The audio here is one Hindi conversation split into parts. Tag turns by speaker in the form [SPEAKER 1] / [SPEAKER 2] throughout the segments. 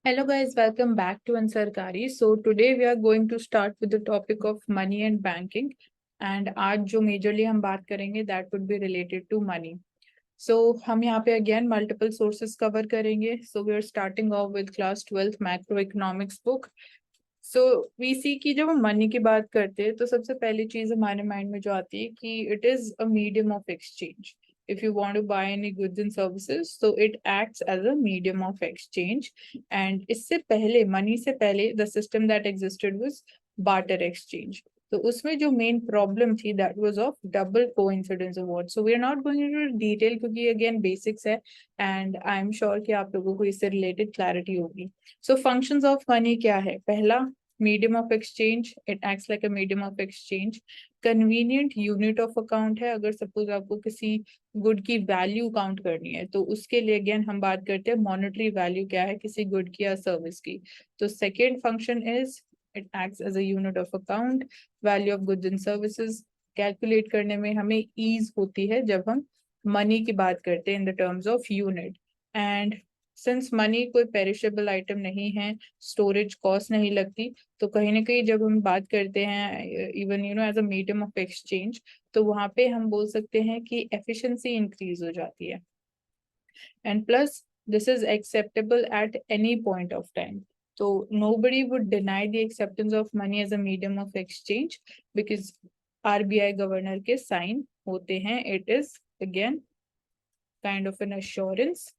[SPEAKER 1] Hello guys, welcome back to Ansarkari. So today we are going to start with the topic of money and banking. And आज जो majorly हम बात करेंगे that would be related to money. So हम यहाँ पे again multiple sources cover करेंगे. So we are starting off with class 12th macroeconomics book. So we see कि जब हम money की बात करते हैं तो सबसे पहली चीज हमारे mind में जो आती है कि it is a medium of exchange. If you want to buy any goods and services, so it acts as a medium of exchange. And इससे पहले money से पहले the system that existed was barter exchange. तो उसमें जो main problem थी that was of double coincidence award. So we are not going into detail क्योंकि again basics है and I am sure कि आप लोगों को इससे related clarity होगी. So functions of money क्या है? पहला medium of exchange, it acts like a medium of exchange. Convenient unit of account है, अगर suppose आपको किसी गुड की वैल्यू काउंट करनी है तो उसके लिए अगेन हम बात करते हैं मॉनेटरी वैल्यू क्या है किसी गुड की या सर्विस की. तो second function is it acts as a unit of account. Value of goods and services calculate करने में हमें ईज होती है जब हम मनी की बात करते हैं in the terms of unit. And since money कोई पेरिशेबल आइटम नहीं है, स्टोरेज कॉस्ट नहीं लगती, तो कहीं ना कहीं जब हम बात करते हैं even as a medium of exchange, तो वहां पे हम बोल सकते हैं कि एफिशिएंसी इंक्रीज हो जाती है. And plus this is acceptable at any point of time. तो nobody would deny the acceptance of money as a medium of exchange because RBI governor के साइन होते हैं. It is again kind of an assurance.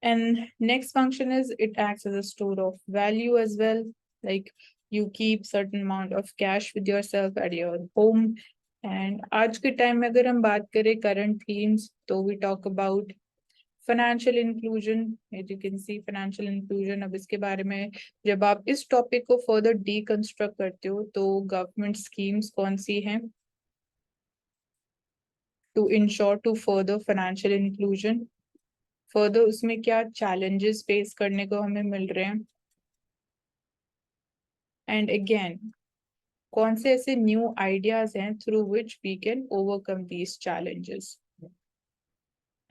[SPEAKER 1] And next function is it acts as a store of value as well. Like you keep certain amount of cash with yourself at your home. And आज के टाइम में अगर हम बात करें current themes, तो we talk about financial inclusion. As you can see financial inclusion. अब इसके बारे में जब आप इस टॉपिक को further deconstruct करते हो तो government schemes कौन सी हैं to ensure to further financial inclusion. Further उसमें क्या चैलेंजेस फेस करने को हमें मिल रहे हैं. एंड अगेन कौन से ऐसे न्यू आइडियाज हैं through which we can overcome these challenges.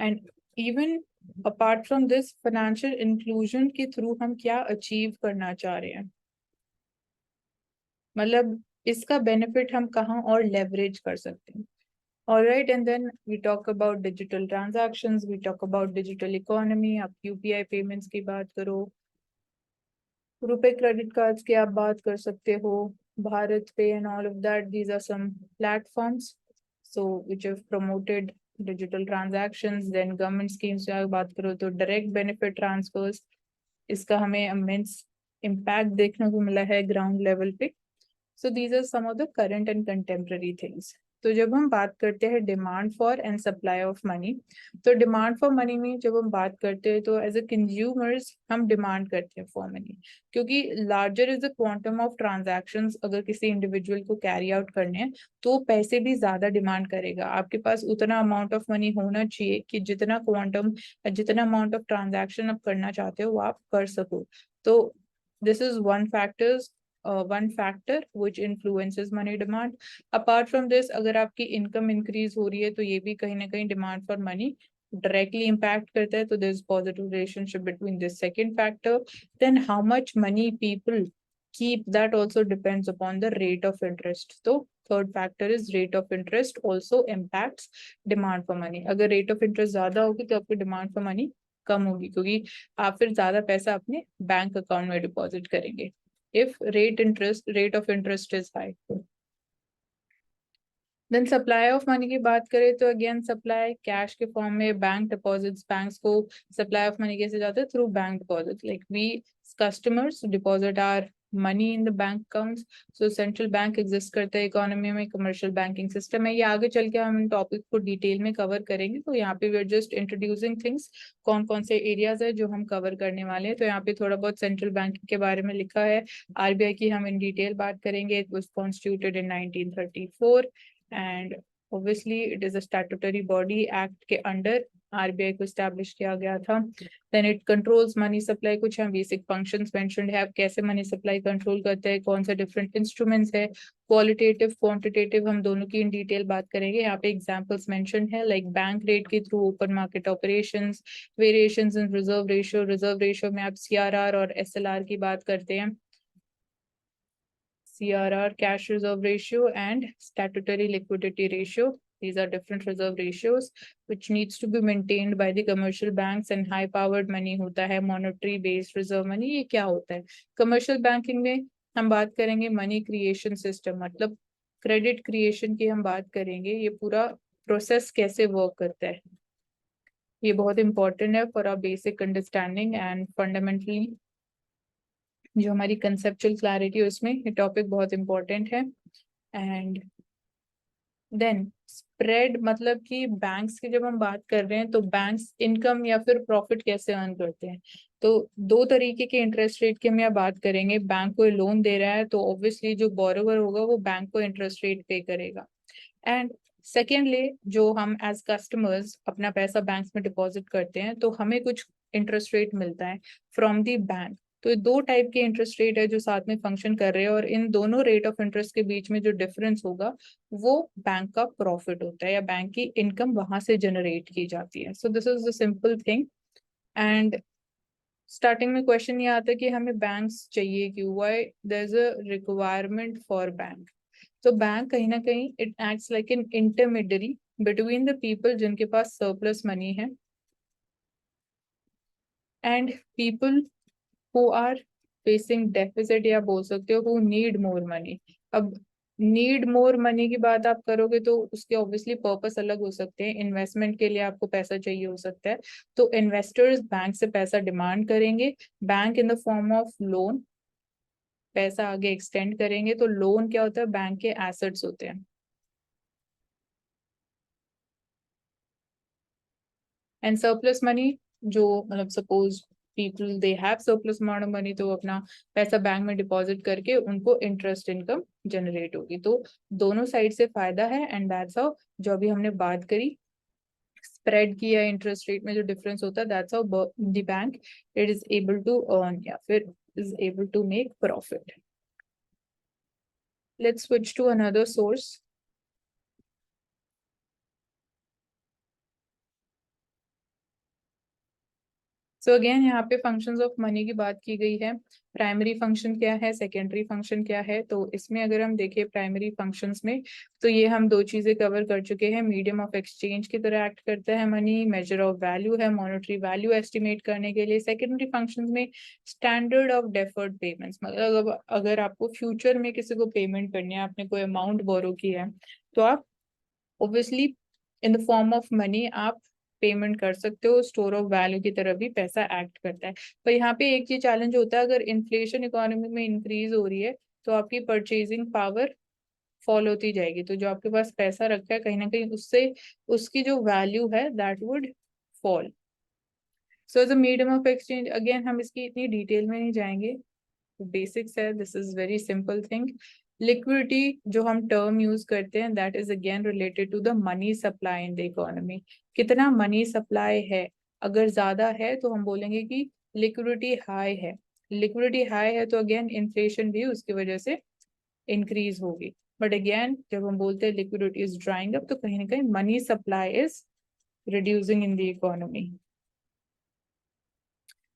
[SPEAKER 1] And even apart from this financial inclusion के थ्रू हम क्या अचीव करना चाह रहे हैं, मतलब इसका बेनिफिट हम कहाँ और लेवरेज कर सकते हैं. All right, and then we talk about digital transactions, we talk about digital economy. आप UPI payments की बात करो, रुपए क्रेडिट कार्ड्स की आप बात कर सकते हो, BharatPe and all of that. These are some platforms so which have promoted digital transactions. Then government schemes की बात करो तो डायरेक्ट बेनिफिट ट्रांसफर्स, इसका हमें इमेंस इम्पैक्ट देखने को मिला है ग्राउंड लेवल पे. So these are some of the current and contemporary things. तो जब हम बात करते हैं demand for and supply of money, तो डिमांड फॉर मनी में जब हम बात करते हैं तो एज ए कंज्यूमर्स हम डिमांड करते हैं फॉर मनी, क्योंकि larger is the quantum of transactions. अगर किसी इंडिविजुअल को कैरी आउट करने हैं तो पैसे भी ज्यादा डिमांड करेगा. आपके पास उतना अमाउंट ऑफ मनी होना चाहिए कि जितना क्वांटम, जितना अमाउंट ऑफ ट्रांजैक्शन आप करना चाहते हो वो आप कर सको. तो this is one factor which influences money demand. Apart from this अगर आपकी इनकम इंक्रीज हो रही है तो ये भी कहीं ना कहीं demand for money directly impact करता है. तो this is positive relationship between this second factor. Then how much money people keep, that also depends upon the rate of interest. तो third factor is rate of interest also impacts demand for money. अगर rate of interest ज्यादा होगी तो आपकी demand for money कम होगी, क्योंकि आप फिर ज्यादा पैसा अपने बैंक अकाउंट में डिपॉजिट करेंगे if rate of interest is high. Then supply of money की बात करें तो अगेन सप्लाई कैश के फॉर्म में बैंक डिपॉजिट्स. बैंक्स को सप्लाई ऑफ मनी कैसे जाते हैं? Through bank deposit. Like we customers deposit our money in the bank accounts. So central bank exist करता है इकोनॉमी में, कमर्शियल बैंकिंग सिस्टम है. ये आगे चल के हम इन टॉपिक को डिटेल में कवर करेंगे. तो यहाँ पे we are just introducing things, कौन कौन से एरियाज है जो हम कवर करने वाले हैं. तो यहाँ पे थोड़ा बहुत सेंट्रल बैंकिंग के बारे में लिखा है. RBI की हम इन डिटेल बात करेंगे. It was constituted in 1934 and obviously it is a statutory body, act के अंडर आरबीआई को स्टैब्लिश किया गया था। Then it controls money supply, कुछ हम बेसिक फंक्शंस मेंशन्ड है, कैसे मनी सप्लाई कंट्रोल करते हैं, कौन से डिफरेंट इंस्ट्रूमेंट्स है, क्वालिटेटिव क्वांटिटेटिव हम दोनों की इन डिटेल बात करेंगे। यहाँ पे एग्जांपल्स मेंशन्ड है लाइक बैंक रेट के through open market operations, variations in reserve ratio में आप सीआरआर और एसएलआर की बात करते हैं, CRR, cash reserve ratio, and statutory liquidity ratio. These are different reserve ratios which needs to be maintained by the commercial banks, and high powered money होता है monetary based reserve money। ये क्या होता है? commercial banking में हम बात करेंगे money creation system, मतलब credit creation की हम बात करेंगे, ये पूरा प्रोसेस कैसे वर्क करता है, ये बहुत इंपॉर्टेंट है for our basic understanding and fundamentally जो हमारी कंसेप्चुअल क्लैरिटी है उसमें ये टॉपिक बहुत इंपॉर्टेंट है। एंड देन स्प्रेड, मतलब कि बैंक्स की जब हम बात कर रहे हैं तो बैंक्स इनकम या फिर प्रॉफिट कैसे अर्न करते हैं। तो दो तरीके के इंटरेस्ट रेट की हम यहाँ बात करेंगे। बैंक को लोन दे रहा है तो ऑब्वियसली जो बोरोवर होगा वो बैंक को इंटरेस्ट रेट पे करेगा, एंड सेकेंडली जो हम एज कस्टमर्स अपना पैसा बैंक में डिपॉजिट करते हैं तो हमें कुछ इंटरेस्ट रेट मिलता है फ्रॉम दी बैंक। तो ये दो टाइप के इंटरेस्ट रेट है जो साथ में फंक्शन कर रहे हैं, और इन दोनों रेट ऑफ इंटरेस्ट के बीच में जो डिफरेंस होगा वो बैंक का प्रॉफिट होता है या बैंक की इनकम वहां से जनरेट की जाती है। So this is the simple thing. And starting में क्वेश्चन ये आता है कि हमें बैंक्स चाहिए क्यों, why there is a requirement for bank. तो बैंक कहीं ना कहीं it acts like an intermediary between the people जिनके पास सरप्लस मनी है and people who are facing deficit, या बोल सकते हो हु नीड मोर मनी। अब नीड मोर मनी की बात आप करोगे तो उसके ऑब्वियसली पर्पस अलग हो सकते हैं। इन्वेस्टमेंट के लिए आपको पैसा चाहिए हो सकता है, तो इन्वेस्टर्स बैंक से पैसा डिमांड करेंगे, bank in the form of loan पैसा आगे एक्सटेंड करेंगे। तो लोन क्या होता है, बैंक के एसेट्स होते हैं। एंड सरप्लस मनी, जो मतलब suppose people they have surplus amount of money, तो वो अपना पैसा बैंक में डिपॉजिट करके उनको इंटरेस्ट इनकम जनरेट होगी। तो दोनों साइड से फायदा है, एंड दैट्स हाउ जो अभी हमने बात करी स्प्रेड की या इंटरेस्ट रेट में जो डिफरेंस होता है, that's how the bank it is able to earn या फिर is able to make profit. Let's switch to another source. So again यहाँ पे फंक्शंस ऑफ मनी की बात की गई है। प्राइमरी फंक्शन क्या है, सेकेंडरी फंक्शन क्या है। तो इसमें अगर हम देखें प्राइमरी फंक्शंस में, तो ये हम दो चीजें कवर कर चुके हैं। मीडियम ऑफ एक्सचेंज की तरह एक्ट करता है मनी, मेजर ऑफ वैल्यू है मॉनेटरी वैल्यू एस्टिमेट करने के लिए। सेकेंडरी फंक्शंस में स्टैंडर्ड ऑफ डेफर्ड पेमेंट्स, मतलब अगर आपको फ्यूचर में किसी को पेमेंट करनी है, आपने कोई अमाउंट बोरो की है, तो आप obviously in the form of money आप पेमेंट कर सकते हो। स्टोर ऑफ वैल्यू की तरह भी पैसा एक्ट करता है। पर यहाँ पे एक चीज चैलेंज होता है, अगर इन्फ्लेशन इकोनॉमी में इंक्रीज हो रही है तो आपकी परचेजिंग पावर फॉल होती जाएगी। तो जो आपके पास पैसा रखा है कहीं ना कहीं उससे उसकी जो वैल्यू है that would fall. So the medium of exchange, again हम इसकी इतनी डिटेल में नहीं जाएंगे, बेसिक्स है, this is very simple thing. Liquidity जो हम टर्म यूज करते हैं that is again related to the money supply in the economy. कितना मनी सप्लाई है, अगर ज्यादा है तो हम बोलेंगे कि लिक्विडिटी हाई है। लिक्विडिटी हाई है तो अगेन इन्फ्लेशन भी उसकी वजह से इंक्रीज होगी। बट अगेन जब हम बोलते हैं लिक्विडिटी इज ड्राइंग अप, तो कहीं ना कहीं money supply is reducing in the economy.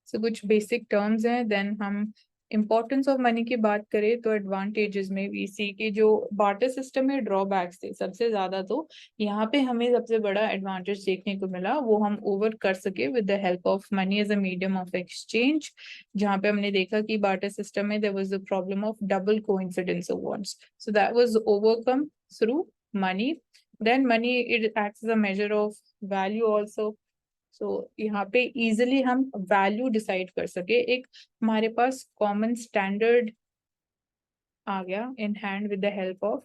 [SPEAKER 1] So कुछ बेसिक टर्म्स हैं। देन हम इम्पोर्टेंस ऑफ मनी की बात करें तो एडवांटेजेस में वीसी के जो बार्टर सिस्टम में ड्रॉबैक्स थे सबसे ज्यादा, तो यहाँ पे हमें सबसे बड़ा एडवांटेज देखने को मिला वो हम ओवर कर सके with the help of money as a medium of exchange. जहाँ पे हमने देखा कि बार्टर सिस्टम में there was the problem of double coincidence of wants, so that was overcome through money. Then money it acts as a measure of value also. So यहाँ पे इजिली हम वैल्यू डिसाइड कर सके, एक हमारे पास कॉमन स्टैंडर्ड आ गया in hand with the help of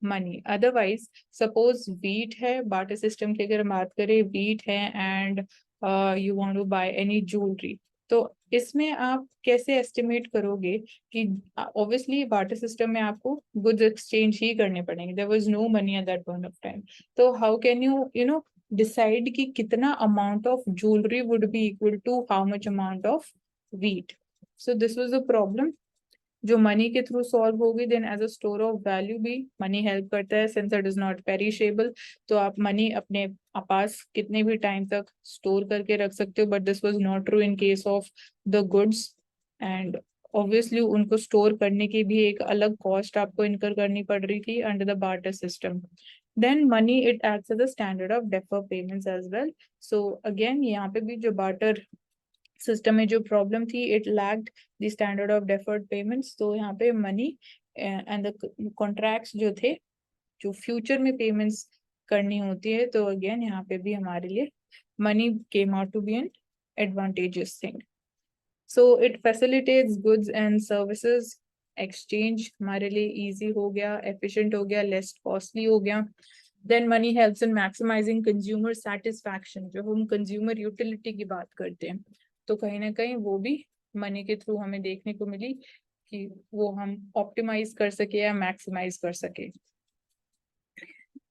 [SPEAKER 1] money. Otherwise suppose wheat है, बार्टर सिस्टम की अगर हम बात करें वीट है and you want to buy any jewellery, तो इसमें आप कैसे एस्टिमेट करोगे कि ऑब्वियसली बार्टर सिस्टम में आपको गुड्स एक्सचेंज ही करने पड़ेंगे, there was no money at that point of time. तो how can you you know decide कि कितना amount of jewellery would be equal to how much amount of wheat? So this was the problem जो मनी के थ्रू सॉल्व होगी। Then as a store of value भी मनी हेल्प करता है, since it is not perishable. तो आप मनी अपने पास कितने भी टाइम तक स्टोर करके रख सकते हो, but this was not true in case of the goods. And obviously उनको स्टोर करने की भी एक अलग कॉस्ट आपको इनकर करनी पड़ रही थी under the barter system. Then money it acts as a standard of defer payments as well. So again यहाँ पे भी जो बार्टर सिस्टम में जो प्रॉब्लम थी, it lacked the standard of deferred payments. तो यहाँ पे मनी एंड द कॉन्ट्रैक्ट्स जो थे, जो फ्यूचर में पेमेंट्स करनी होती है, तो अगेन यहाँ पे भी हमारे लिए money came out to be an advantages thing. So it facilitates goods and services exchange, हमारे लिए इजी हो गया, एफिशिएंट हो गया, लेस कॉस्टली हो गया। Then money helps in maximising consumer satisfaction, जो हम कंज्यूमर यूटिलिटी की बात करते हैं, तो कहीं ना कहीं वो भी मनी के थ्रू हमें देखने को मिली कि वो हम ऑप्टिमाइज कर सके या मैक्सिमाइज कर सके।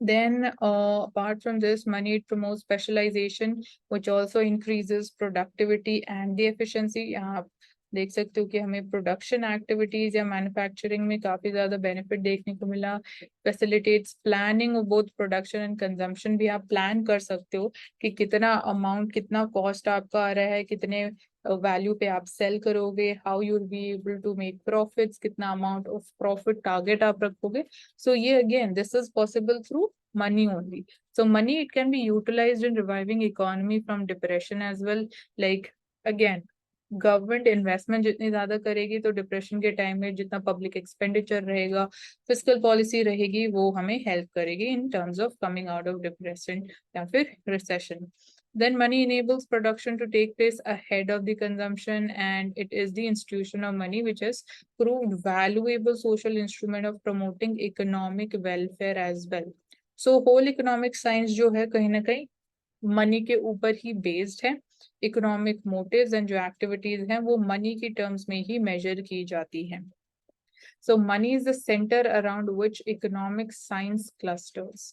[SPEAKER 1] Then, apart from this, money it promotes specialization, which also increases productivity and the efficiency. यहाँ आप देख सकते हो कि हमें प्रोडक्शन एक्टिविटीज या मैन्युफैक्चरिंग में काफी ज्यादा बेनिफिट देखने को मिला। Facilitates planning of both production and consumption, भी आप प्लान कर सकते हो कि कितना अमाउंट, कितना कॉस्ट आपका आ रहा है, कितने वैल्यू पे आप सेल करोगे, how you will be able to make profits, कितना अमाउंट ऑफ प्रॉफिट टारगेट आप रखोगे। So yeah, again, this is possible through money only. So money, it can be utilized in reviving economy from depression as well. Like again, government investment जितनी ज्यादा करेगी तो डिप्रेशन के टाइम में जितना पब्लिक एक्सपेंडिचर रहेगा, फिस्कल पॉलिसी रहेगी, वो हमें हेल्प करेगी इन terms of coming out of depression या फिर recession. Then money enables production to take place ahead of the consumption, and it is the institution of money which has proved valuable social instrument of promoting economic welfare as well. So whole economic science जो है कहीं ना कहीं मनी के ऊपर ही बेस्ड है। इकोनॉमिक मोटिव्स एंड जो एक्टिविटीज हैं वो मनी की टर्म्स में ही मेजर की जाती हैं। So money is the center around which economic science clusters.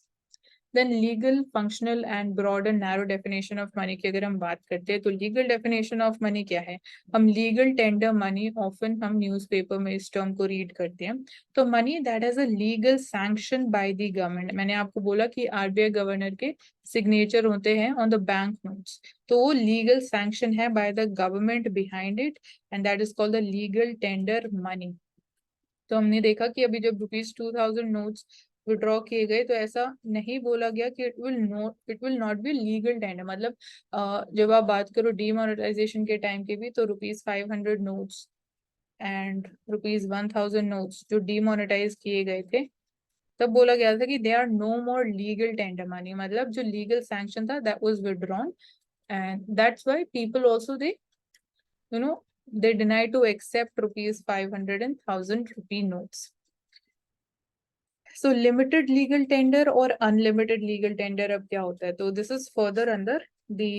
[SPEAKER 1] Then legal, functional and broad and narrow definition of money की अगर हम बात करते हैं, तो लीगल डेफिनेशन ऑफ मनी क्या है? हम लीगल टेंडर मनी, ऑफन हम न्यूज़पेपर में इस टर्म को रीड करते हैं। तो money that has a legal sanction bye the government, मैंने आपको बोला कि आरबीआई गवर्नर के सिग्नेचर होते हैं ऑन द बैंक नोट्स, तो वो लीगल सैंक्शन है by the government behind it, and that is called the legal tender money. तो हमने देखा कि अभी जब ₹2000 नोट्स विड्रॉ किए गए, तो ऐसा नहीं बोला गया कि it will not be legal tender. मतलब जब आप बात करो डीमोनेटाइजेशन के टाइम के भी, तो ₹500 नोट्स एंड ₹1000 नोट्स जो डीमोनेटाइज किए गए थे, तब बोला गया था कि they are no more legal tender money, मतलब जो लीगल सैंक्शन था that was withdrawn, and that's why people also they you know they deny to accept ₹500 and ₹1000 notes. So limited legal tender और unlimited legal tender अब क्या होता है? तो this is further under the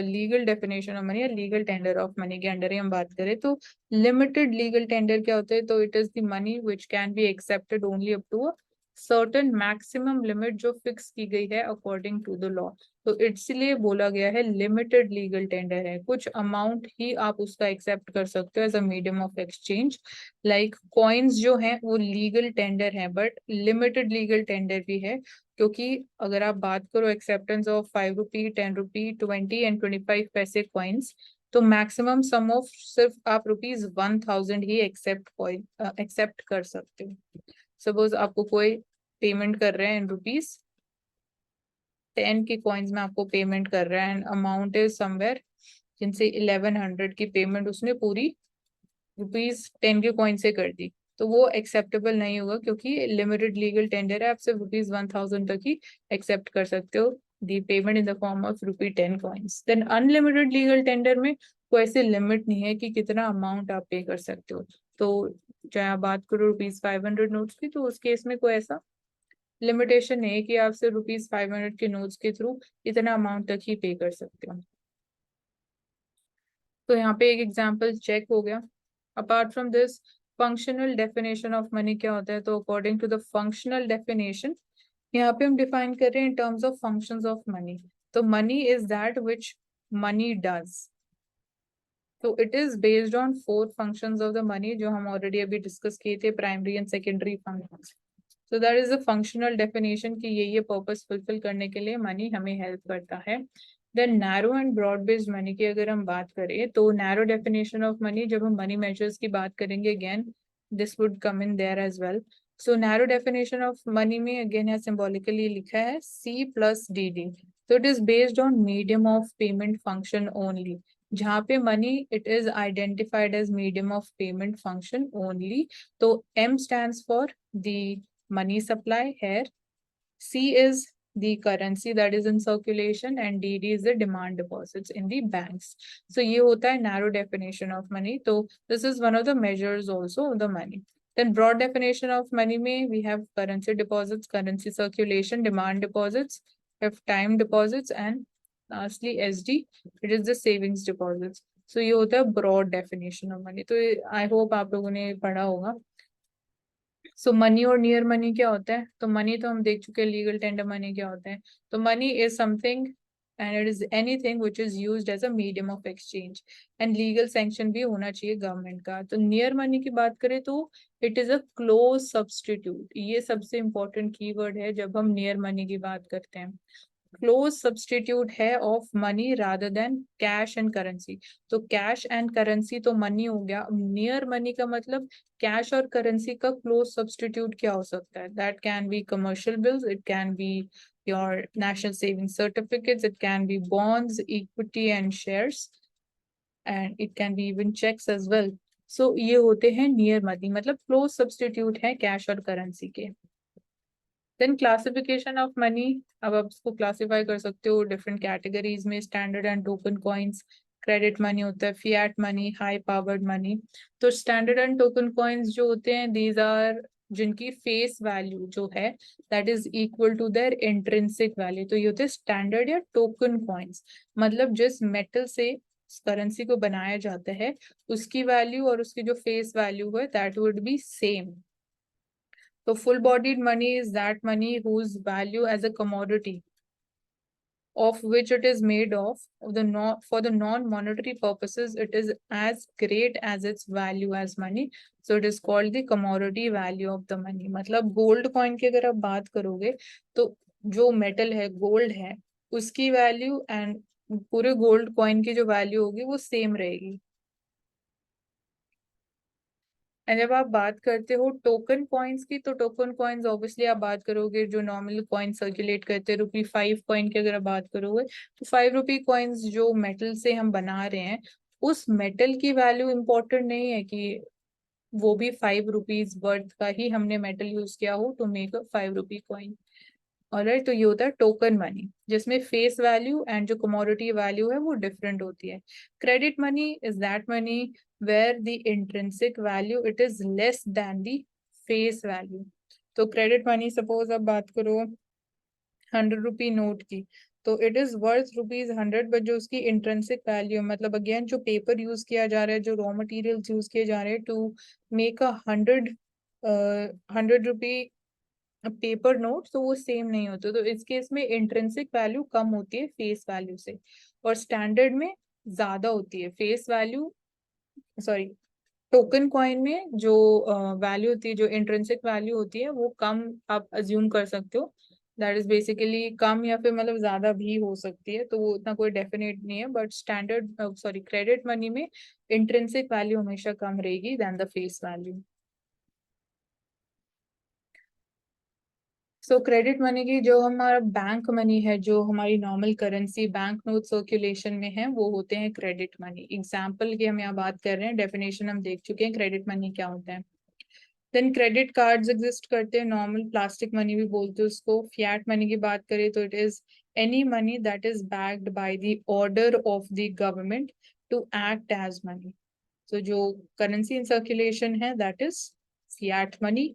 [SPEAKER 1] legal definition of money या legal tender of money के अंडर ही हम बात करें, तो limited legal tender क्या होता है? तो it is the money which can be accepted only up to a certain maximum limit जो फिक्स की गई है according to the law। तो इसलिए बोला गया है लिमिटेड लीगल टेंडर है, कुछ अमाउंट ही आप उसका एक्सेप्ट कर सकते हो as a medium of exchange. Like coins जो हैं वो लीगल टेंडर है, बट लिमिटेड लीगल टेंडर भी है, क्योंकि अगर आप बात करो एक्सेप्टेंस ऑफ ₹5, ₹10, 20 एंड 25 पैसे कॉइन्स, तो मैक्सिमम सम ऑफ सिर्फ आप ₹1000 ही एक्सेप्ट कर सकते हो। सपोज आपको कोई पेमेंट कर रहे हैं इन ₹10 के कॉइन्स में आपको पेमेंट कर रहा है, एंड अमाउंट इज समवेयर जिनसे 1100 की पेमेंट उसने पूरी ₹10 के कॉइन से कर दी, तो वो एक्सेप्टेबल नहीं होगा, क्योंकि लिमिटेड लीगल टेंडर है, आप सिर्फ ₹1000 तक ही एक्सेप्ट कर सकते हो the payment in the form of ₹10 coins. Then unlimited legal tender में कोई ऐसे लिमिट नहीं है कि कितना अमाउंट आप पे कर सकते हो। तो चाहे आप बात करो ₹500 नोट्स की, तो उस केस में कोई ऐसा लिमिटेशन नहीं है कि आप सिर्फ ₹500 के नोट्स के थ्रू इतना अमाउंट तक ही पे कर सकते हो। तो यहाँ पे एक एग्जाम्पल चेक हो गया। Apart from this, functional definition of money क्या होता है? तो according to the functional definition, यहाँ पे हम डिफाइन कर रहे हैं in terms of functions of money. तो money is that which money does. तो it is based on 4 functions of the money, जो हम ऑलरेडी अभी डिस्कस किए थे, primary and secondary functions. So that is a functional definition कि ये पर्पस फुलफिल करने के लिए मनी हमें हेल्प करता है। Then narrow and broad based money की अगर हम बात करें, तो नैरो डेफिनेशन ऑफ मनी, जब हम मनी मेजर्स की बात करेंगे, again this would come in there as well. So narrow definition of money में अगेन यहाँ सिंबॉलिकली लिखा है C+DD। तो it is based on medium of payment function only. जहाँ पे money it is identified as medium of payment function only. तो M stands for the money supply here, C is the currency that is in circulation, and DD is the demand deposits in the banks. So ये होता है narrow definition of money. तो this is one of the measures also of the money. Then broad definition of money में we have currency deposits, currency circulation, demand deposits, have time deposits, and lastly SD, it is the savings deposits. So ये होता है broad definition of money. तो I hope आप लोगों ने पढ़ा होगा। सो मनी और नियर मनी क्या होता है? तो मनी तो हम देख चुके हैं, लीगल टेंडर मनी क्या होता है? तो money is something and it is anything which is used as a medium of exchange, and legal sanction भी होना चाहिए गवर्नमेंट का। तो नियर मनी की बात करें तो it is a close substitute. ये सबसे इंपॉर्टेंट कीवर्ड है जब हम नियर मनी की बात करते हैं। क्लोज सब्सटीट्यूट है of money rather than cash and currency. तो कैश एंड करेंसी तो मनी हो गया। नियर मनी का मतलब कैश और करेंसी का क्लोज सब्सटीट्यूट क्या हो सकता है? That can be commercial bills, it can be your national saving certificates, it can be bonds, equity and shares, and it can be even cheques as well. So ये होते हैं नियर मनी, मतलब क्लोज सब्सटीट्यूट है कैश और करेंसी के। देन क्लासिफिकेशन ऑफ मनी, अब आप इसको क्लासिफाई कर सकते हो डिफरेंट कैटेगरीज में। Standard and token coins, credit money होता है, fiat money, high powered money. तो स्टैंडर्ड एंड टोकन कॉइन्स जो होते हैं, दीज आर जिनकी फेस वैल्यू जो है that is equal to their intrinsic value. तो ये होते हैं स्टैंडर्ड या टोकन कॉइन्स, मतलब जिस मेटल से करेंसी को बनाया जाता है उसकी वैल्यू और उसकी जो फेस वैल्यू है that would be same. So full bodied money is that money whose value as a commodity of which it is made of the for the non-monetary purposes, it is as great as its value as money. So it is called the commodity value of the money. मतलब गोल्ड कॉइन की अगर आप बात करोगे तो जो मेटल है, गोल्ड है, उसकी वैल्यू एंड पूरे गोल्ड कॉइन की जो वैल्यू होगी वो सेम रहेगी। एंड जब आप बात करते हो टोकन कॉइन्स की, तो टोकन कॉइन्स ऑब्वियसली आप बात करोगे जो नॉर्मल कॉइन सर्कुलेट करते हैं। ₹5 कॉइन की अगर आप बात करोगे तो ₹5 कॉइन्स जो मेटल से हम बना रहे हैं, उस मेटल की वैल्यू इंपॉर्टेंट नहीं है कि वो भी ₹5 वर्थ का ही हमने मेटल यूज किया हो to make a ₹5 coin. Alright, तो ये होता है टोकन मनी, जिसमें फेस वैल्यू एंड जो कमोडिटी वैल्यू है वो डिफरेंट होती है। Credit money is that money where the intrinsic value it is less than the face value. तो क्रेडिट मनी सपोज आप बात करो ₹100 नोट की, तो इट इज वर्थ ₹100, बट जो उसकी इंट्रिंसिक वैल्यू है, मतलब अगेन जो पेपर यूज किया जा रहा है, जो रॉ मटेरियल्स यूज किए जा रहे हैं to make a 100 paper note, तो वो सेम नहीं होते। तो इस केस में इंट्रिंसिक वैल्यू कम होती है फेस वैल्यू से, और स्टैंडर्ड में ज्यादा होती है face value. Sorry, token coin में जो वैल्यू होती है, जो इंट्रिंसिक वैल्यू होती है, वो कम आप अज्यूम कर सकते हो। दैट इज बेसिकली कम या फिर मतलब ज्यादा भी हो सकती है, तो वो उतना कोई डेफिनेट नहीं है। But standard sorry credit money में इंट्रिंसिक वैल्यू हमेशा कम रहेगी than the face value. So credit money की जो हमारा बैंक मनी है, जो हमारी normal currency bank note circulation में है, वो होते हैं क्रेडिट मनी। एग्जाम्पल की हम यहाँ बात कर रहे हैं, डेफिनेशन हम देख चुके हैं क्रेडिट मनी क्या होता है। देन क्रेडिट कार्ड्स एग्जिस्ट करते हैं, नॉर्मल प्लास्टिक मनी भी बोलते हैं उसको। फिएट मनी की बात करें तो it is any money that is backed by the order of the government to act as money. तो जो करेंसी इन सर्कुलेशन है that is fiat money.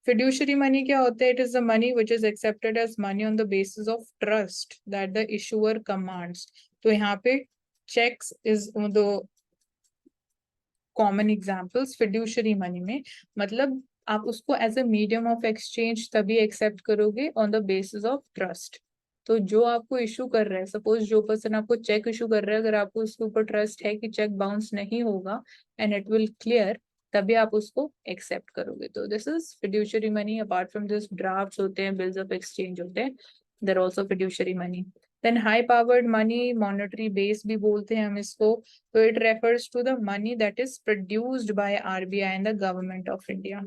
[SPEAKER 1] Fiduciary money क्या होता है? It is the money which is accepted as money on the basis of trust that the issuer commands. तो यहाँ पे checks is the common examples fiduciary money में, मतलब आप उसको as a medium of exchange तभी एक्सेप्ट करोगे on the basis of trust. तो जो आपको इशू कर रहा है, सपोज जो पर्सन आपको चेक इशू कर रहा है, अगर आपको उसके ऊपर ट्रस्ट है कि चेक बाउंस नहीं होगा एंड इट विल क्लियर, तभी आप उसको एक्सेप्ट करोगे। तो this is fiduciary money. Apart from this drafts होते हैं, बिल्स ऑफ एक्सचेंज होते हैं, they're also fiduciary money. Then high powered money, monetary base भी बोलते हैं हम इसको। तो it refers to the money that is produced by RBI and the government of India.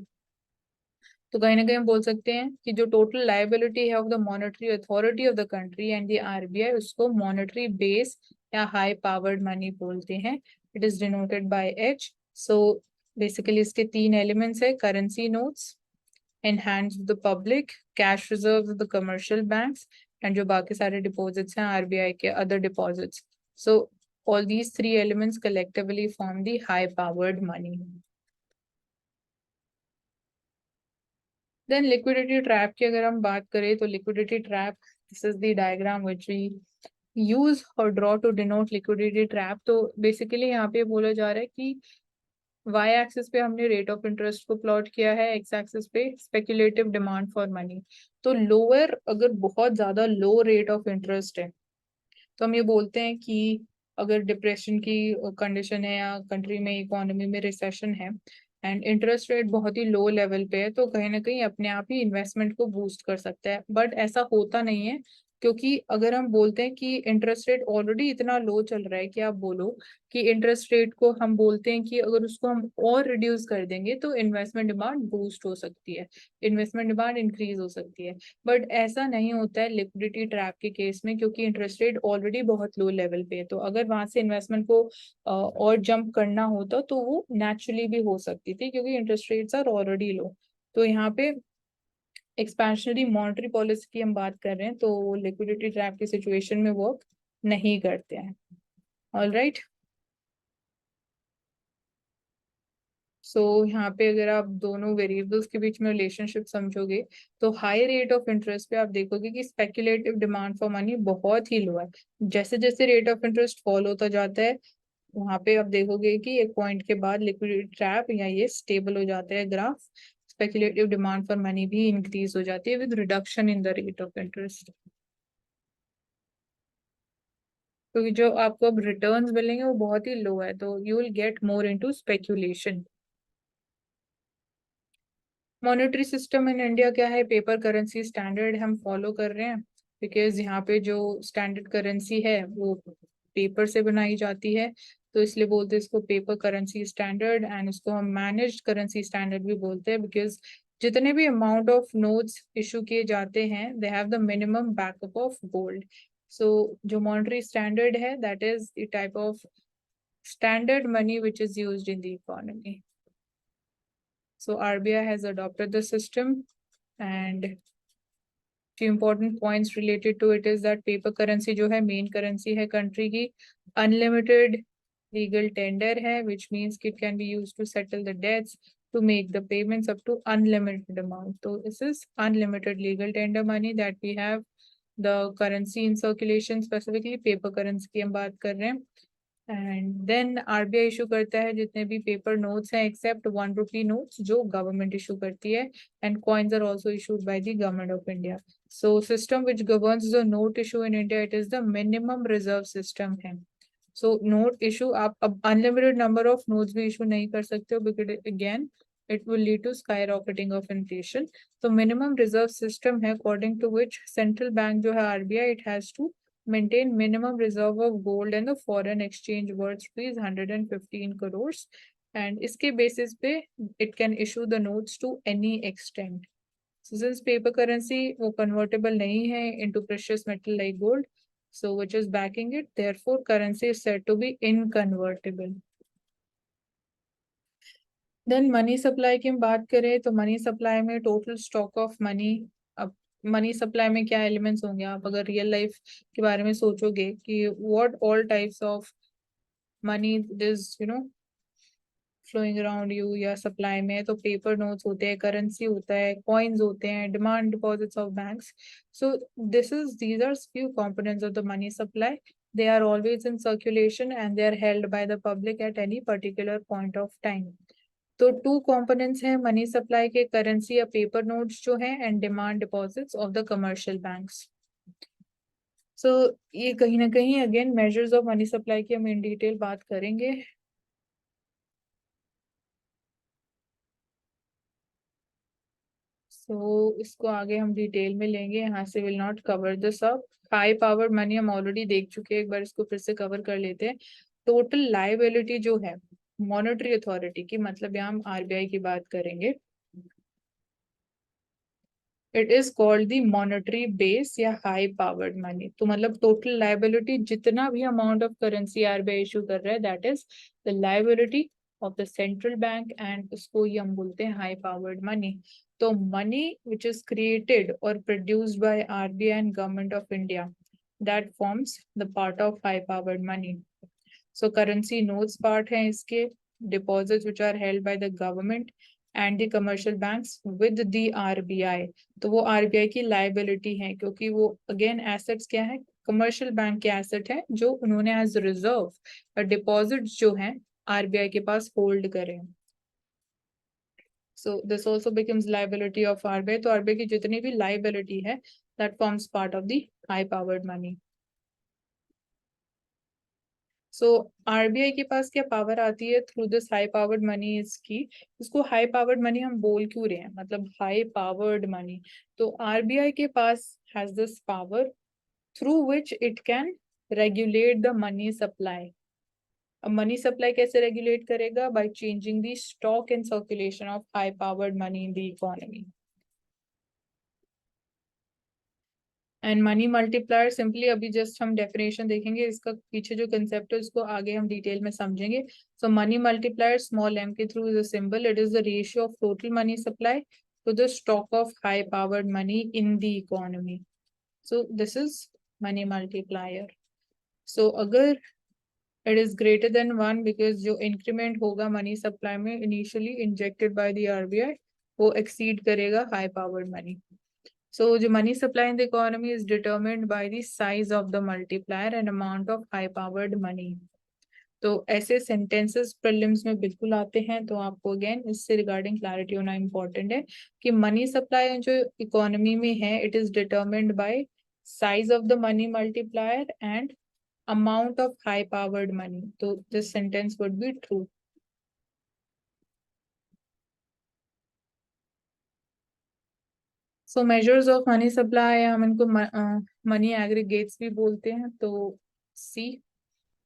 [SPEAKER 1] तो कहीं ना कहीं हम बोल सकते हैं कि जो टोटल लाइबिलिटी है of the monetary authority of the country and the RBI, उसको मॉनेटरी बेस या हाई पावर्ड मनी बोलते हैं। It is denoted by H. So basically इसके तीन एलिमेंट्स है: currency notes in hands of the public, cash reserve of the commercial banks, and जो बाकी सारे डिपॉजिट्स हैं आरबीआई के, other deposits. So all these three elements collectively form the high powered money. Then liquidity trap की अगर हम बात करें तो liquidity trap, this is the diagram which we use or draw to denote liquidity trap। तो basically यहाँ पे बोला जा रहा है कि y एक्सिस पे हमने रेट ऑफ इंटरेस्ट को प्लॉट किया है, x एक्सिस पे स्पेक्युलेटिव डिमांड फॉर मनी। तो लोअर, अगर बहुत ज्यादा लो रेट ऑफ इंटरेस्ट है तो हम ये बोलते हैं कि अगर डिप्रेशन की कंडीशन है या कंट्री में इकोनॉमी में रिसेशन है एंड इंटरेस्ट रेट बहुत ही लो लेवल पे है, तो कहीं ना कहीं अपने आप ही इन्वेस्टमेंट को बूस्ट कर सकता है। बट ऐसा होता नहीं है, क्योंकि अगर हम बोलते हैं कि इंटरेस्ट रेट ऑलरेडी इतना लो चल रहा है कि आप बोलो कि इंटरेस्ट रेट को हम बोलते हैं कि अगर उसको हम और रिड्यूस कर देंगे तो इन्वेस्टमेंट डिमांड बूस्ट हो सकती है, इन्वेस्टमेंट डिमांड इंक्रीज हो सकती है। बट ऐसा नहीं होता है लिक्विडिटी ट्रैप के केस में, क्योंकि इंटरेस्ट रेट ऑलरेडी बहुत लो लेवल पे है। तो अगर वहां से इन्वेस्टमेंट को और जंप करना होता तो वो नेचुरली भी हो सकती थी, क्योंकि इंटरेस्ट रेट्स आर ऑलरेडी लो। तो यहाँ पे एक्सपेंशनरी मॉनेटरी पॉलिसी की हम बात कर रहे हैं, तो लिक्विडिटी ट्रैप की सिचुएशन में वर्क नहीं करते हैं। All right. सो यहाँ पे अगर आप दोनों वेरिएबल्स के बीच में रिलेशनशिप समझोगे तो हाई रेट ऑफ इंटरेस्ट पे आप देखोगे कि स्पेक्युलेटिव डिमांड फॉर मनी बहुत ही लो है। जैसे जैसे रेट ऑफ इंटरेस्ट फॉल होता जाता है, वहां पे आप देखोगे कि एक पॉइंट के बाद लिक्विडिटी ट्रैप या ये स्टेबल हो जाता है graph, speculative demand for money भी इंक्रीज हो जाती है with reduction in the rate of interest. क्योंकि जो आपको अब रिटर्न्स मिलेंगे वो बहुत ही लो है, तो you will get more into speculation. Monetary system in India क्या है? पेपर करेंसी स्टैंडर्ड हम फॉलो कर रहे हैं, बिकॉज यहाँ पे जो स्टैंडर्ड करेंसी है वो पेपर से बनाई जाती है, तो इसलिए बोलते हैं इसको पेपर करेंसी स्टैंडर्ड। एंड इसको हम मैनेज्ड करेंसी स्टैंडर्ड भी बोलते हैं, बिकॉज जितने भी अमाउंट ऑफ नोट्स इशू किए जाते हैं they have the minimum backup of gold. So जो मॉनेटरी स्टैंडर्ड है that is the type of standard money which is used in the economy. So RBI has adopted the system, and few important points related to it is that paper currency जो है main currency है country की, unlimited legal tender है, which means it can be used to settle the debts, to make the payments up to unlimited amount. So this is unlimited legal tender money that we have the currency in circulation, specifically paper currency की हम बात कर रहे हैं। एंड देन आरबीआई इशू करता है जितने भी पेपर नोट्स हैं एक्सेप्ट 1 रुपी नोट्स जो गवर्नमेंट इशू करती है, and coins are also issued by the government of India. So system which governs the note issue in India, it is the minimum reserve system है। सो नोट इशू आप अब अनलिमिटेड नंबर ऑफ नोट्स भी इशू नहीं कर सकते हो, because again it will lead to skyrocketing of inflation. तो minimum reserve system है according to which central bank जो है RBI, it has to maintain minimum reserve of gold and the foreign exchange worth rupees 115 crores, and इसके basis पे it can issue the notes to any extent. So since paper currency वो convertible नहीं है into precious metal like gold, so which is backing it, therefore currency is said to be inconvertible. Then money supply की हम बात करें तो मनी सप्लाई में टोटल स्टॉक ऑफ मनी। अब मनी सप्लाई में क्या एलिमेंट्स होंगे, आप अगर रियल लाइफ के बारे में सोचोगे कि what all types of money is flowing around you या सप्लाई में, तो पेपर नोट्स होते हैं, करेंसी होता है, कॉइन्स होते हैं, demand deposits of banks. So this is these are few components of the money supply. They are always in circulation and they are held by the public at any particular point of time. तो टू कंपोनेंट्स हैं मनी सप्लाई के, करेंसी या पेपर नोट्स जो हैं and demand deposits of the commercial banks. So ये कहीं ना कहीं again measures of money supply की हम इन डिटेल बात करेंगे. इसको आगे हम डिटेल में लेंगे, यहाँ से will not cover this up. High power money हम ऑलरेडी देख चुके हैं, एक बार इसको फिर से कवर कर लेते हैं. टोटल लायबिलिटी जो है मॉनेटरी अथॉरिटी की, मतलब यहाँ हम आरबीआई की बात करेंगे, it is called the monetary base या हाई पावर्ड मनी. तो मतलब टोटल लायबिलिटी, जितना भी amount of currency RBI issue कर रहा है, that is the liability of the central bank, and उसको ही हम बोलते हैं हाई पावर्ड मनी. तो मनी विच इज क्रिएटेड और produced by RBI and government of India, that forms the part of high powered money. So currency notes part है इसके, deposits which are held by the government and the commercial banks with the RBI. तो वो आरबीआई की लायबिलिटी है, क्योंकि वो अगेन एसेट्स क्या है, कमर्शियल बैंक के एसेट है जो उन्होंने एज रिजर्व डिपॉजिट्स जो हैं आरबीआई के पास होल्ड करें. So this also becomes liability of RBI. तो आरबीआई की जितनी भी लायबिलिटी है, that forms part of the high powered money. So RBI के पास क्या पावर आती है through this high powered money इसकी. इसको हाई पावर्ड मनी हम बोल क्यों रहे हैं, मतलब हाई पावर्ड मनी. तो आरबीआई के पास has this power through which it can regulate the money supply. अब मनी सप्लाई कैसे रेगुलेट करेगा, by changing the stock in circulation of high powered money in the economy. And money multiplier simply अभी जस्ट हम डेफिनेशन देखेंगे, इसका पीछे जो कंसेप्ट है उसको आगे हम डिटेल में समझेंगे. So money multiplier small M के through is a symbol, it is the ratio of total money supply to the stock of high powered money in the economy. So this is money multiplier. So अगर it is greater than 1, because जो इंक्रीमेंट होगा मनी सप्लाई में initially injected by the RBI, वो एक्सीड करेगा high powered money. So the money supply in the economy is determined by the size of the multiplier and amount of high powered money. तो ऐसे sentences prelims में बिल्कुल आते हैं, तो आपको again इससे regarding clarity होना important है कि money supply जो economy में है, it is determined by size of the money multiplier and amount of high powered money. तो this sentence would be true. So measures of money supply, हम इनको मनी एग्रीगेट्स भी बोलते हैं. तो सी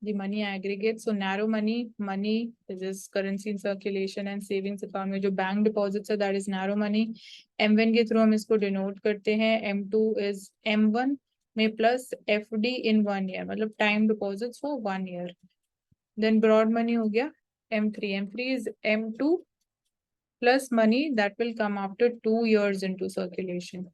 [SPEAKER 1] the money aggregate. So narrow money is this currency in circulation and savings account में जो बैंक deposits है, that is narrow money. M1 के थ्रू हम इसको डिनोट करते हैं. M2 is M1 में प्लस FD in 1 year, मतलब time deposits for 1 year. Then broad money हो गया M3. M3 is M2 plus money that will come after 2 years into circulation.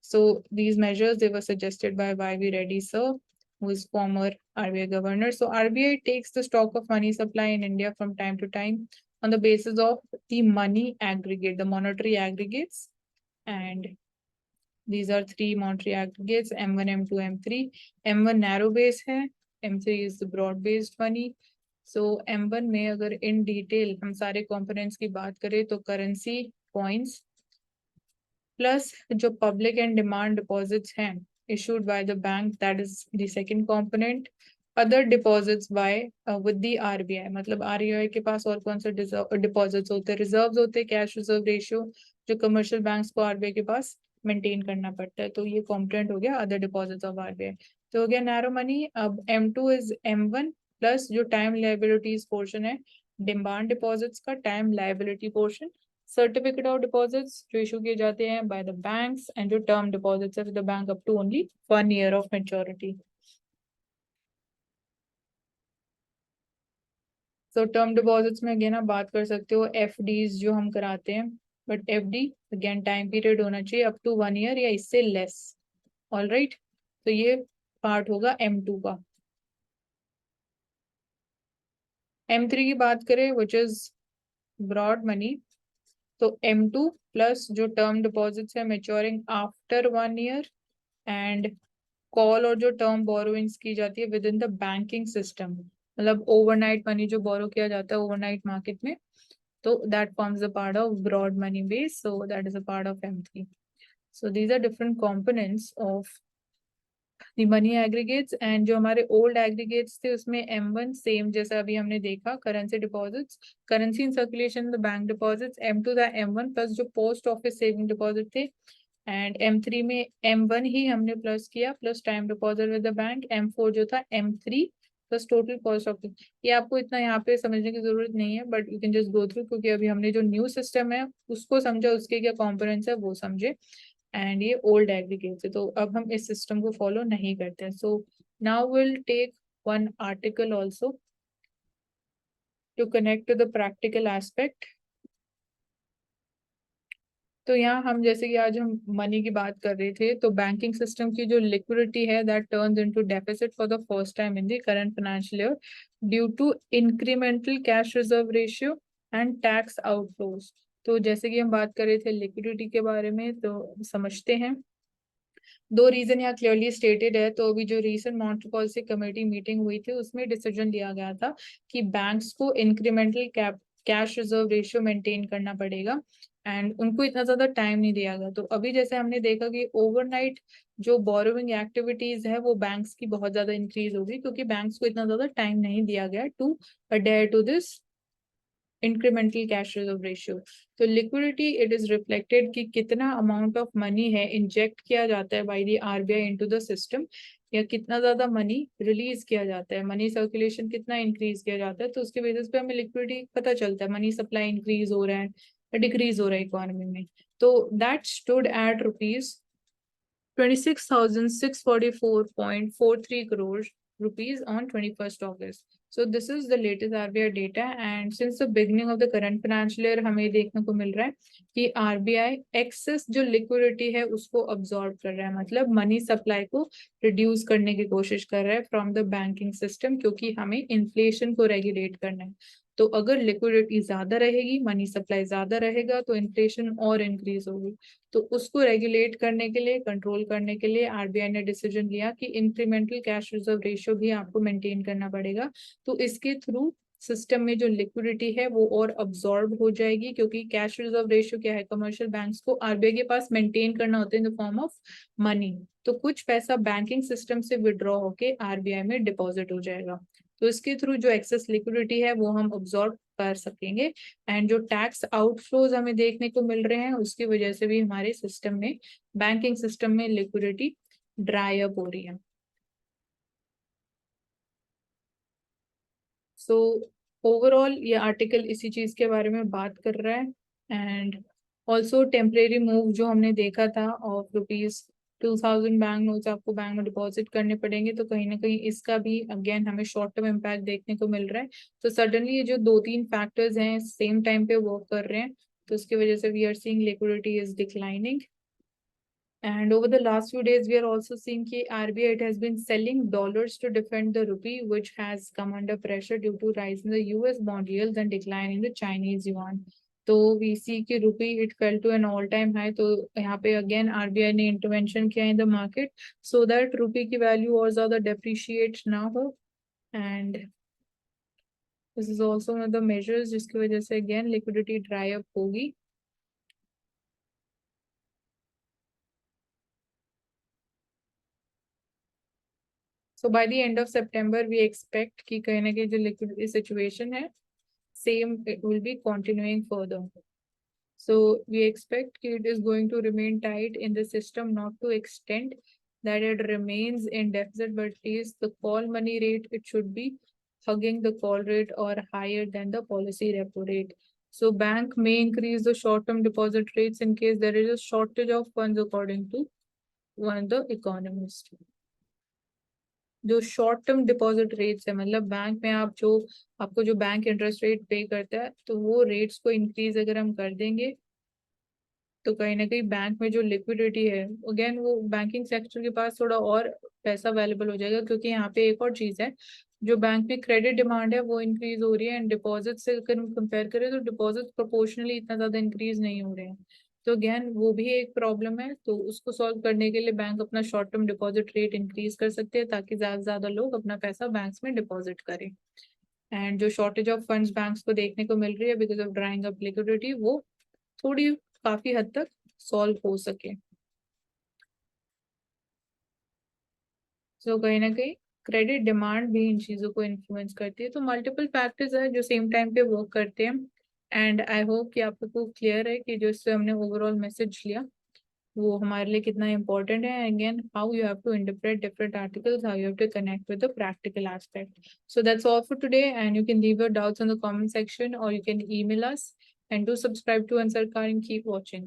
[SPEAKER 1] So these measures, they were suggested by Y.V. Reddy sir, who is former RBI governor. So RBI takes the stock of money supply in India from time to time on the basis of the money aggregate, the monetary aggregates. And these are three monetary aggregates, M1, M2, M3. M1 narrow base है, M3 is the broad based money. So M1 में अगर in detail हम सारे components की बात करें, तो currency, coins, प्लस जो पब्लिक एंड डिमांड डिपॉजिट्स हैं issued by the bank, that is the second component. Other deposits by with the RBI, मतलब आरबीआई के पास और कौन से डिपॉजिट्स होते हैं, रिजर्व्स होते हैं, कैश रिजर्व रेशियो जो कमर्शियल बैंक्स को आरबीआई के पास मेंटेन करना पड़ता है. तो ये कॉम्पोनेंट हो गया अदर डिपॉजिट्स ऑफ आरबीआई. तो हो गया नैरो मनी. अब M2 इज M1 प्लस जो टाइम लायबिलिटीज पोर्शन है, डिमांड डिपॉजिट्स का time liability portion, certificate of deposits जो इशू किए जाते हैं बाय द बैंक्स, एंड जो टर्म डिपॉजिट्स है with the bank up to only 1 year of maturity. So term deposits में अगेन आप बात कर सकते हो एफडीज जो हम कराते हैं, but FD again time period होना चाहिए अप टू 1 year या इससे लेस. ऑल राइट, तो ये पार्ट होगा M2 का. M3 की बात करें विच इज ब्रॉड मनी, तो M2 प्लस जो टर्म डिपॉजिट्स है maturing after 1 year, and call और जो टर्म बोरोइंग्स की जाती है within the banking system, मतलब ओवरनाइट मनी जो बोरो किया जाता है ओवरनाइट मार्केट में, तो that forms a part of broad money base, so that is a part of M3. So these are different components of the money aggregates, and जो हमारे old aggregates थे उसमें M1 सेम जैसा अभी हमने देखा, currency deposits, currency in circulation, the bank deposits, M2 था M1 प्लस जो पोस्ट ऑफिस सेविंग डिपॉजिट थे, एंड M3 में M1 ही हमने प्लस किया plus time deposit with the bank, M4 जो था M3 plus total post office. ये आपको इतना यहाँ पे समझने की जरूरत नहीं है, but you can just go through, क्योंकि अभी हमने जो न्यू सिस्टम है उसको समझा, उसके क्या कॉम्पोनेंट्स है वो समझे, एंड ये ओल्ड एग्रीगेट है, तो अब हम इस सिस्टम को फॉलो नहीं करते हैं। So now will take one article also to connect to the practical aspect. तो यहाँ हम जैसे कि आज हम मनी की बात कर रहे थे, तो बैंकिंग सिस्टम की जो लिक्विडिटी है that turns into deficit for the first time in the current financial year due to incremental cash reserve ratio and tax outflows. तो जैसे कि हम बात कर रहे थे लिक्विडिटी के बारे में, तो समझते हैं। दो रीजन यहाँ क्लियरली स्टेटेड है। तो अभी जो recent monetary policy committee meeting हुई थी उसमें डिसीजन लिया गया था कि बैंक्स को incremental cash reserve ratio maintain करना पड़ेगा, एंड उनको इतना ज्यादा टाइम नहीं दिया गया। तो अभी जैसे हमने देखा कि ओवरनाइट जो बोरोइंग एक्टिविटीज है वो बैंक्स की बहुत ज्यादा इंक्रीज होगी, क्योंकि बैंक्स को इतना ज्यादा टाइम नहीं दिया गया to adhere to this incremental cash reserve ratio. तो लिक्विडिटी इट इज रिफ्लेक्टेड कि कितना अमाउंट ऑफ मनी है इंजेक्ट किया जाता है by the RBI into the system, या कितना ज्यादा मनी रिलीज किया जाता है, मनी सर्कुलेशन कितना इंक्रीज किया जाता है। तो उसके बेसिस पे हमें लिक्विडिटी पता चलता है, मनी सप्लाई इंक्रीज हो रहा है या डिक्रीज हो रहा है इकोनॉमी में। तो that stood at ₹26,644.43 crores rupees on 21st August. So this is the latest RBI data, and since the beginning of the current financial year हमें देखने को मिल रहा है कि RBI एक्सेस जो लिक्विडिटी है उसको अब्सॉर्ब कर रहा है, मतलब मनी सप्लाई को रिड्यूस करने की कोशिश कर रहा है फ्रॉम द बैंकिंग सिस्टम, क्योंकि हमें इन्फ्लेशन को रेगुलेट करना है। तो अगर लिक्विडिटी ज्यादा रहेगी, मनी सप्लाई ज्यादा रहेगा, तो इन्फ्लेशन और इंक्रीज होगी। तो उसको रेगुलेट करने के लिए, कंट्रोल करने के लिए RBI ने डिसीजन लिया कि इंक्रीमेंटल कैश रिजर्व रेशियो भी आपको मेंटेन करना पड़ेगा। तो इसके थ्रू सिस्टम में जो लिक्विडिटी है वो और अब्सॉर्ब हो जाएगी, क्योंकि कैश रिजर्व रेशियो क्या है, कमर्शियल बैंक्स को RBI के पास मेंटेन करना होता है इन द फॉर्म ऑफ मनी। तो कुछ पैसा बैंकिंग सिस्टम से विड्रॉ होके RBI में डिपॉजिट हो जाएगा, तो इसके थ्रू जो एक्सेस लिक्विडिटी है वो हम अब्सॉर्ब कर सकेंगे। एंड जो टैक्स आउटफ्लोज हमें देखने को मिल रहे हैं उसकी वजह से भी हमारे सिस्टम में, बैंकिंग सिस्टम में लिक्विडिटी ड्राई अप हो रही है। सो ओवरऑल ये आर्टिकल इसी चीज के बारे में बात कर रहा है। एंड ऑल्सो टेम्परेरी मूव जो हमने देखा था ऑफ ₹2000 बैंक नोट्स आपको बैंक में डिपॉजिट करने पड़ेंगे, तो कहीं ना कहीं इसका भी अगेन हमें शॉर्ट टर्म इम्पैक्ट देखने को मिल रहा है। तो सडनली ये जो दो तीन फैक्टर्स हैं सेम टाइम पे वर्क कर रहे हैं, तो उसकी वजह से we are seeing liquidity is declining. And over the last few days, we are also seeing that RBI it has been selling dollars to defend the rupee, which has come under pressure due to rise in the US bond yields and decline in the Chinese yuan. तो we see कि rupee it fell to an all time high. तो यहाँ पे again RBI ने intervention किया in the market so that rupee की value और ज़्यादा depreciate ना हो. And this is also one of the measures जिसकी वजह से again liquidity dry up होगी. So by the end of September, we expect कि कहीं ना कहीं जो liquidity situation है, same it will be continuing further. So we expect it is going to remain tight in the system, not to extent that it remains in deficit, but is the call money rate, it should be hugging the call rate or higher than the policy repo rate. So bank may increase the short-term deposit rates in case there is a shortage of funds, according to one of the economists. जो शॉर्ट टर्म डिपॉजिट रेट्स है, मतलब बैंक में आप जो आपको जो बैंक इंटरेस्ट रेट पे करता है, तो वो रेट्स को इंक्रीज अगर हम कर देंगे तो कहीं ना कहीं बैंक में जो लिक्विडिटी है, अगेन वो बैंकिंग सेक्टर के पास थोड़ा और पैसा अवेलेबल हो जाएगा, क्योंकि यहाँ पे एक और चीज है, जो बैंक में क्रेडिट डिमांड है वो इंक्रीज हो रही है, एंड डिपॉजिट से अगर हम कंपेयर करें तो डिपॉजिट प्रोपोर्शनली इतना ज्यादा इंक्रीज नहीं हो रहे हैं। तो अगेन वो भी एक प्रॉब्लम है, तो उसको सॉल्व करने के लिए बैंक अपना short term deposit rate increase कर सकते हैं ताकि ज्यादा से ज्यादा लोग अपना पैसा बैंक्स में डिपॉजिट करें। एंड जो शॉर्टेज ऑफ फंड्स बैंक्स को देखने को मिल रही है because of drawing up liquidity, वो थोड़ी काफी हद तक सॉल्व हो सके। सो कहीं ना कहीं क्रेडिट डिमांड भी इन चीजों को इन्फ्लुएंस करती है। तो मल्टीपल फैक्टर्स है जो सेम टाइम पे वर्क करते हैं। एंड आई होप कि आप लोगों को क्लियर है कि जो इससे हमने ओवरऑल मैसेज लिया वो हमारे लिए कितना इंपॉर्टेंट है। Again how you have to interpret different articles, how you have to connect with the practical aspect. So that's all for today and you can leave your doubts in the comment section or you can email us, and do subscribe to Ansar Kar and keep watching.